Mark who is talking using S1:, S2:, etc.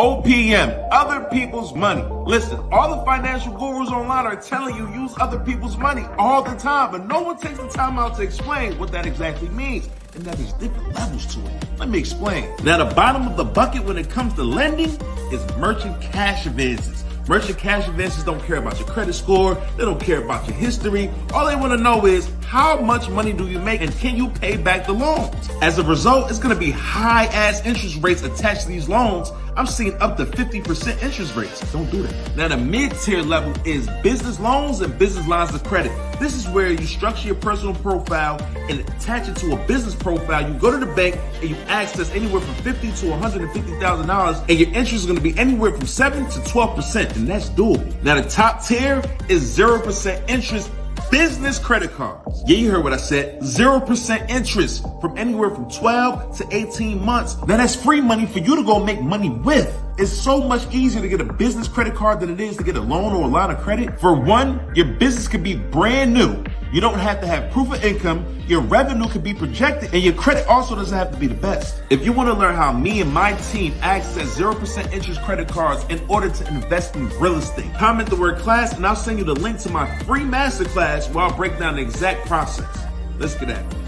S1: OPM, other people's money. Listen, all the financial gurus online are telling you use other people's money all the time, but no one takes the time out to explain what that exactly means. And that there's different levels to it. Let me explain. Now, the bottom of the bucket when it comes to lending is merchant cash advances. Merchant cash advances don't care about your credit score. They don't care about your history. All they want to know is how much money do you make and can you pay back the loans? As a result, it's going to be high ass interest rates attached to these loans. I'm seeing up to 50% interest rates. Don't do that. Now, the mid-tier level is business loans and business lines of credit. This is where you structure your personal profile and attach it to a business profile. You go to the bank and you access anywhere from $50,000 to $150,000, and your interest is going to be anywhere from 7 to 12%, and that's doable. Now, the top tier is 0% interest business credit cards. Yeah, you heard what I said. 0% interest from anywhere from 12 to 18 months. Now that's free money for you to go make money with. It's so much easier to get a business credit card than it is to get a loan or a line of credit. For one, your business could be brand new. You don't have to have proof of income. Your revenue could be projected, and your credit also doesn't have to be the best. If you want to learn how me and my team access 0% interest credit cards in order to invest in real estate, comment the word class and I'll send you the link to my free masterclass where I'll break down the exact process. Let's get at it.